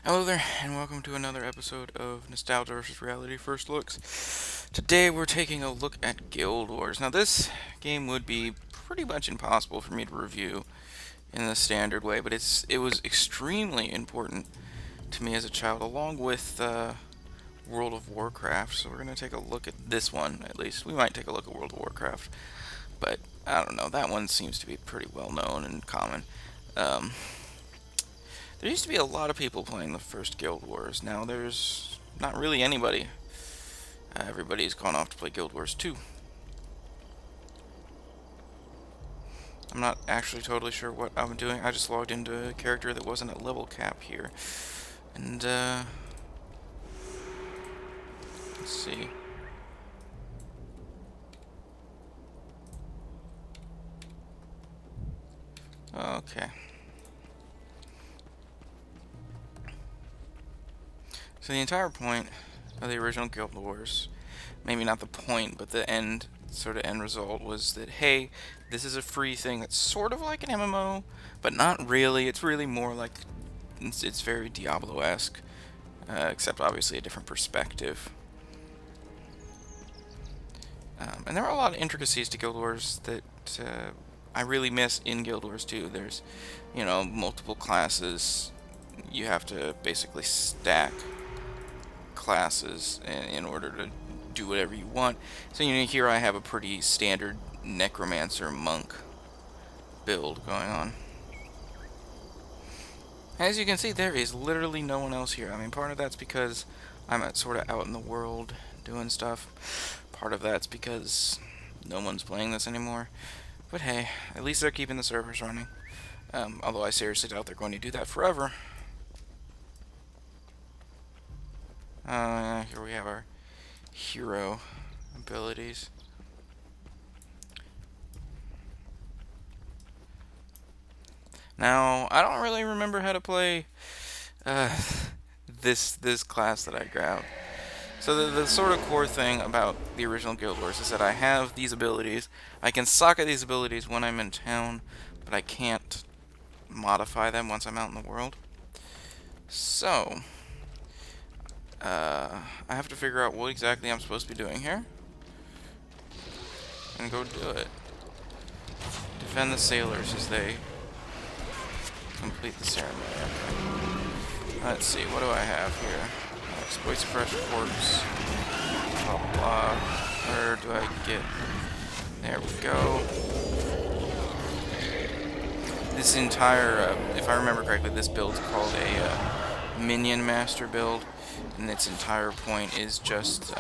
Hello there, and welcome to another episode of Nostalgia vs. Reality First Looks. Today we're taking a look at Guild Wars. Now this game would be pretty much impossible for me to review in the standard way, but it was extremely important to me as a child, along with World of Warcraft. So we're going to take a look at this one, at least. We might take a look at World of Warcraft, but I don't know, that one seems to be pretty well known and common. Um, There used to be a lot of people playing the first Guild Wars. Now there's not really anybody. Everybody's gone off to play Guild Wars 2. I'm not actually totally sure what I'm doing. I just logged into a character that wasn't at level cap here. And, let's see. Okay. So the entire point of the original Guild Wars, maybe not the point, but the end result was that, hey, this is a free thing that's sort of like an MMO, but not really. It's really more like, it's very Diablo-esque, except obviously a different perspective. And there are a lot of intricacies to Guild Wars that I really miss in Guild Wars 2. There's, multiple classes. You have to basically stack classes in order to do whatever you want. So here I have a pretty standard necromancer monk build going on. As you can see, there is literally no one else here. I mean, part of that's because I'm sort of out in the world doing stuff. Part of that's because no one's playing this anymore. But hey, at least they're keeping the servers running. Although I seriously doubt they're going to do that forever. Here we have our hero abilities. Now, I don't really remember how to play this class that I grabbed. So the sort of core thing about the original Guild Wars is that I have these abilities. I can socket these abilities when I'm in town, but I can't modify them once I'm out in the world. So I have to figure out what exactly I'm supposed to be doing here. And go do it. Defend the sailors as they complete the ceremony. Okay. Let's see, what do I have here? Exploits a fresh corpse. Blah, blah, blah. Where do I get? There we go. This entire, if I remember correctly, this build's called a minion master build. And its entire point is just,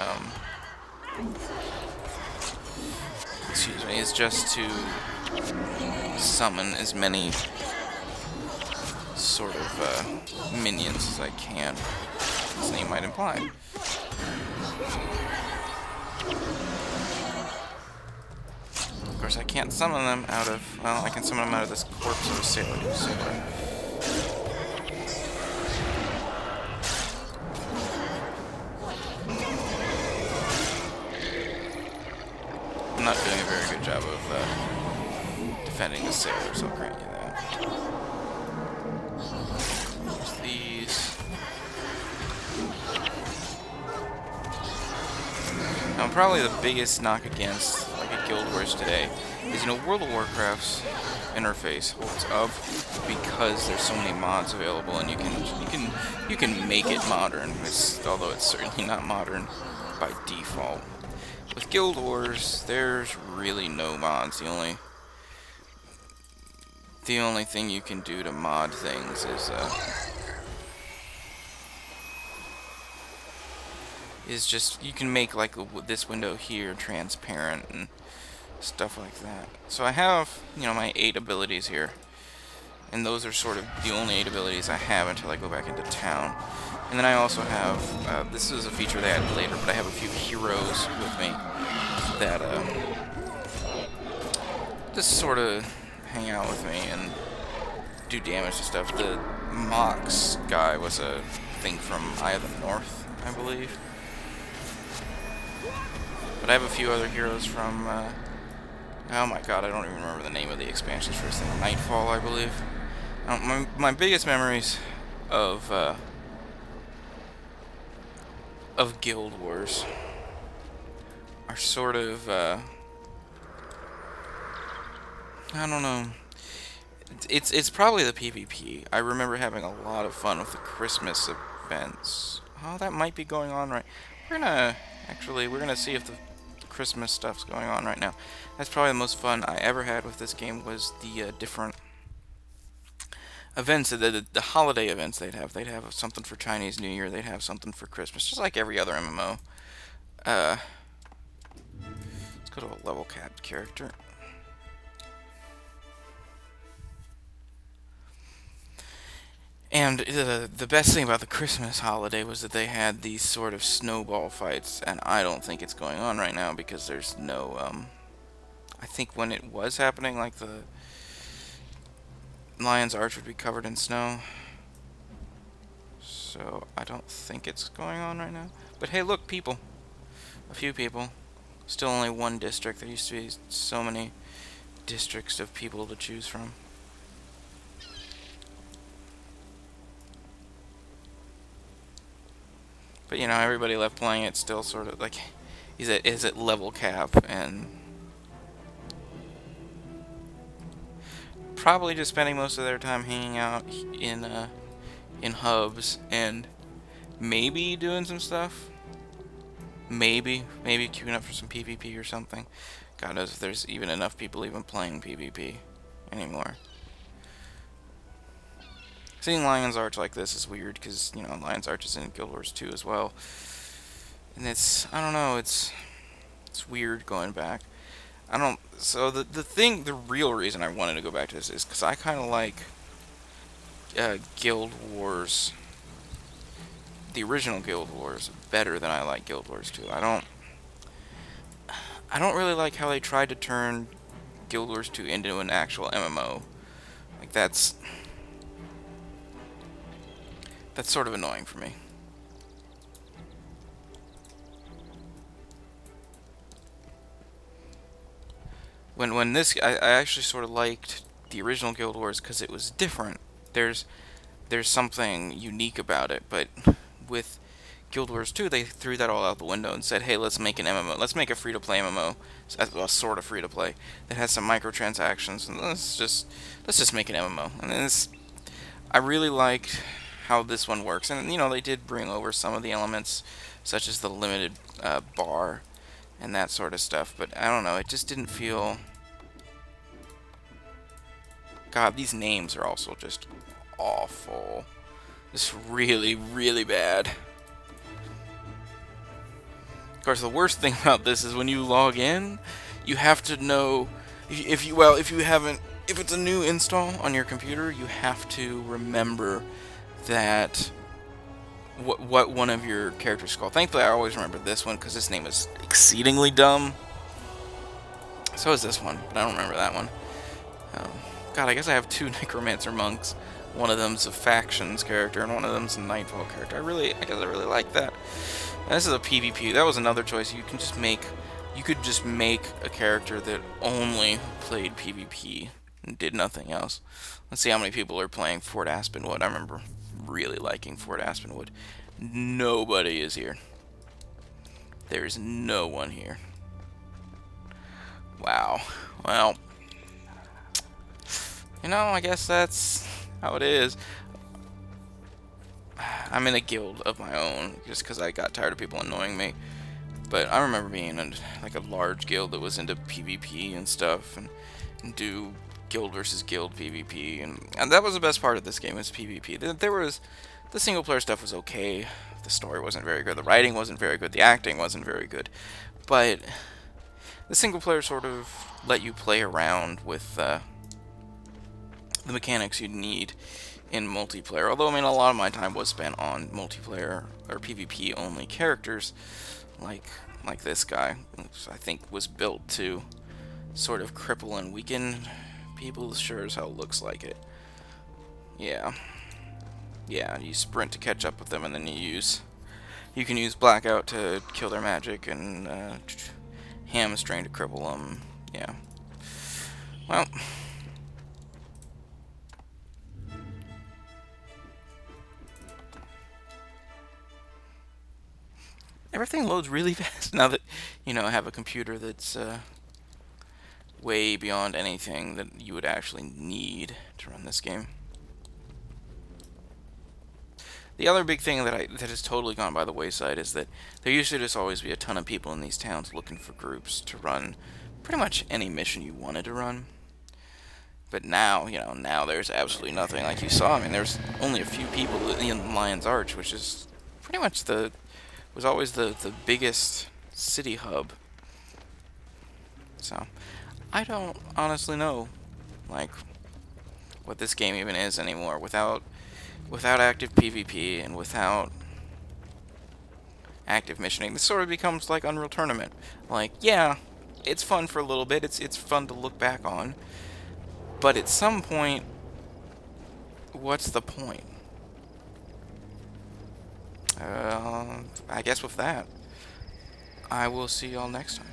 is just to summon as many sort of minions as I can, as the name might imply. Of course, I can't summon them out of, well, I can summon them out of this corpse of a sailor. I'm not doing a very good job of defending the sailors, I'll grant you that. There's these. Now, probably the biggest knock against like a Guild Wars today is, World of Warcraft's interface holds up because there's so many mods available, and you can make it modern. Although it's certainly not modern by default. With Guild Wars, there's really no mods. The only thing you can do to mod things is just, you can make like this window here transparent and stuff like that. So I have, my 8 abilities here, and those are sort of the only 8 abilities I have until I go back into town. And then I also have, this is a feature they added later, but I have a few heroes with me that just sort of hang out with me and do damage to stuff. The Mox guy was a thing from Eye of the North, I believe. But I have a few other heroes from, oh my god, I don't even remember the name of the expansions for this thing. Nightfall, I believe. My biggest memories of of Guild Wars are sort of, I don't know. It's probably the PvP. I remember having a lot of fun with the Christmas events. Oh, that might be going on right. We're gonna see if the Christmas stuff's going on right now. That's probably the most fun I ever had with this game was the different events, the holiday events they'd have. They'd have something for Chinese New Year. They'd have something for Christmas, just like every other MMO. Uh, let's go to a level capped character. And the best thing about the Christmas holiday was that they had these sort of snowball fights, and I don't think it's going on right now because there's no, I think when it was happening, like the Lion's Arch would be covered in snow. So I don't think it's going on right now. But hey, look, people. A few people. Still only one district. There used to be so many districts of people to choose from. But you know, everybody left playing it still sort of like is at level cap and probably just spending most of their time hanging out in hubs and maybe doing some stuff. Maybe queuing up for some PvP or something. God knows if there's even enough people even playing PvP anymore. Seeing Lion's Arch like this is weird because, you know, Lion's Arch is in Guild Wars 2 as well. And I don't know, it's weird going back. So the real reason I wanted to go back to this is because I kind of like Guild Wars, the original Guild Wars, better than I like Guild Wars 2. I don't really like how they tried to turn Guild Wars 2 into an actual MMO. Like that's sort of annoying for me. When this, I actually sort of liked the original Guild Wars because it was different. There's something unique about it, but with Guild Wars 2, they threw that all out the window and said, hey, let's make an MMO. Let's make a free-to-play MMO, well, sort of free-to-play, that has some microtransactions, and let's just make an MMO. And I really liked how this one works. And, you know, they did bring over some of the elements, such as the limited bar and that sort of stuff. But I don't know, it just didn't feel... God, these names are also just awful. Just really, really bad. Of course, the worst thing about this is when you log in, you have to know... If it's a new install on your computer, you have to remember that what one of your characters is called. Thankfully, I always remember this one because this name is exceedingly dumb. So is this one, but I don't remember that one. God, I guess I have two Necromancer monks. One of them's a factions character, and one of them's a Nightfall character. I guess I really like that. And this is a PvP. That was another choice. You could just make a character that only played PvP and did nothing else. Let's see how many people are playing Fort Aspenwood. I remember really liking Fort Aspenwood. Nobody is here. There's no one here. Wow. Well, you know, I guess that's how it is. I'm in a guild of my own just because I got tired of people annoying me. But I remember being in like a large guild that was into PvP and stuff, and do guild versus guild PvP, and that was the best part of this game was PvP. The single player stuff was okay. The story wasn't very good. The writing wasn't very good. The acting wasn't very good. But the single player sort of let you play around with the mechanics you'd need in multiplayer. Although, I mean, a lot of my time was spent on multiplayer or PvP only characters, like this guy, which I think was built to sort of cripple and weaken people. Sure as hell looks like it. Yeah, you sprint to catch up with them, and then you can use Blackout to kill their magic, and Hamstring to cripple them. Yeah. Well, everything loads really fast now that, I have a computer that's way beyond anything that you would actually need to run this game. The other big thing that has totally gone by the wayside is that there used to just always be a ton of people in these towns looking for groups to run pretty much any mission you wanted to run. But now, now there's absolutely nothing. Like you saw, I mean, there's only a few people in Lion's Arch, which is pretty much was always the biggest city hub. So, I don't honestly know, like, what this game even is anymore without active PvP and without active missioning. This sort of becomes like Unreal Tournament. Like, yeah, it's fun for a little bit. It's fun to look back on. But at some point, what's the point? I guess with that, I will see y'all next time.